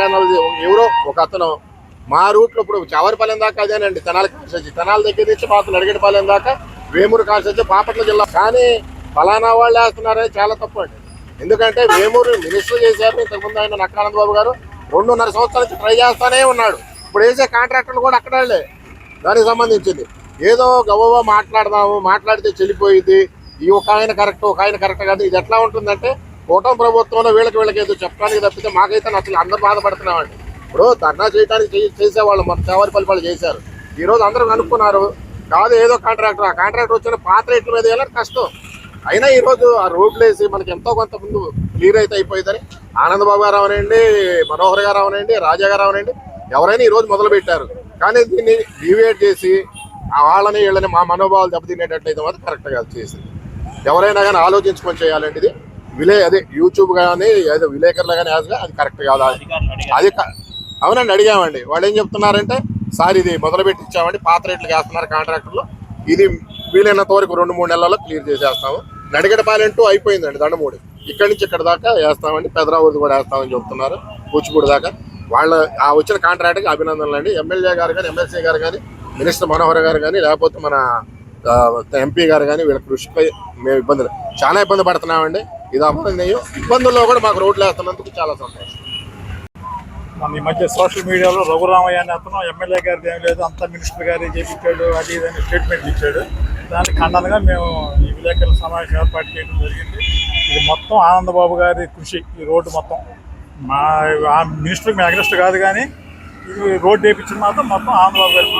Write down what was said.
Channel ఎవరో ఒక అతను మా రూట్లో ఇప్పుడు చవరిపాలెం దాకా అదేనండి, తెనాలి కాన్స్టిట్యూన్సీ, తెనాలి దగ్గర నుంచి మాకు నడిగడపాలెం దాకా వేమూరు కాన్స్టిట్యూన్సీ బాపట్ల జిల్లా. కానీ ఫలానా వాళ్ళు వేస్తున్నారని చాలా తప్పు అండి. ఎందుకంటే వేమూరు మినిస్టర్ చేశారు ఇంతకుముందు ఆయన నక్కానంద బాబు గారు, 2.5 సంవత్సరాల నుంచి ట్రై చేస్తానే ఉన్నాడు. ఇప్పుడు వేసే కాంట్రాక్టర్లు కూడా అక్కడే దానికి సంబంధించింది. ఏదో గవ్వగా మాట్లాడితే చెల్లిపోయింది, ఈ ఒక ఆయన కరెక్ట్ ఒక ఆయన కరెక్ట్ కాదు. ఇది ఎట్లా ఉంటుందంటే కూటమి ప్రభుత్వంలో వీళ్ళకి ఏదో చెప్పడానికి తప్పితే మాకైతే అసలు అందరూ బాధపడుతున్నామండి. ఇప్పుడు ధర్నా చేయడానికి చేసేవాళ్ళు మన చేవరిపల్లి వాళ్ళు చేశారు. ఈరోజు అందరూ కనుక్కున్నారు కాదు ఏదో కాంట్రాక్టర్, ఆ కాంట్రాక్టర్ వచ్చిన పాత రేట్ల మీద వెళ్ళాలి కష్టం. అయినా ఈరోజు ఆ రోడ్లు వేసి మనకి ఎంతో కొంత ముందు క్లియర్ అయితే అయిపోయిందని ఆనందబాబు గారు అవనండి, మనోహర్ గారు అవనండి, రాజా గారు అవనండి, ఎవరైనా ఈరోజు మొదలు పెట్టారు. కానీ దీన్ని డివేట్ చేసి వాళ్ళని వీళ్ళని మా మనోభావాలు దెబ్బతినేటట్లయితే మాత్రం కరెక్ట్ కాదు. చేసింది ఎవరైనా కానీ ఆలోచించుకొని చేయాలంటే ఇది అదే యూట్యూబ్ కానీ ఏదో విలేకరులు కానీ అది కరెక్ట్ కాదు. అది అవునండి, అడిగామండి. వాళ్ళు ఏం చెప్తున్నారంటే సార్ ఇది మొదలుపెట్టి ఇచ్చామండి, పాత రేట్లు వేస్తున్నారు కాంట్రాక్టర్లు, ఇది వీలైనంత వరకు 2-3 నెలల్లో క్లియర్ చేసేస్తాము. నడిగడపాలెంటూ అయిపోయిందండి, దండమూడి ఇక్కడి నుంచి ఇక్కడ దాకా వేస్తామండి, పెదరావూరు కూడా వేస్తామని చెప్తున్నారు, కూచిపూడి దాకా. వాళ్ళ ఆ వచ్చిన కాంట్రాక్ట్కి అభినందనలు అండి. ఎమ్మెల్యే గారు కానీ, ఎమ్మెల్సీ గారు కానీ, మినిస్టర్ మనోహర్ గారు కానీ, లేకపోతే మన ఎంపీ గారు కానీ వీళ్ళ కృషిపై మేము చాలా ఇబ్బంది పడుతున్నామండి. ఇది అభినందనీయం. ఇబ్బందుల్లో కూడా మాకు రోడ్లు వేస్తున్నందుకు చాలా సంతోషం. మన ఈ మధ్య సోషల్ మీడియాలో రఘురామయ్య అనే అతను ఎమ్మెల్యే గారిది ఏం లేదు, అంతా మినిస్టర్ గారి చేయించాడు అది ఇదని స్టేట్మెంట్ ఇచ్చాడు. దానికి ఖండనగా మేము ఈ విలేకరుల సమావేశం ఏర్పాటు చేయడం జరిగింది. ఇది మొత్తం ఆనందబాబు గారి కృషి. ఈ రోడ్డు మొత్తం మా మినిస్టర్కి మేము అగ్రెస్ట్ కాదు, కానీ ఇది రోడ్డు వేయించిన మాత్రం మొత్తం ఆనందబాబు గారి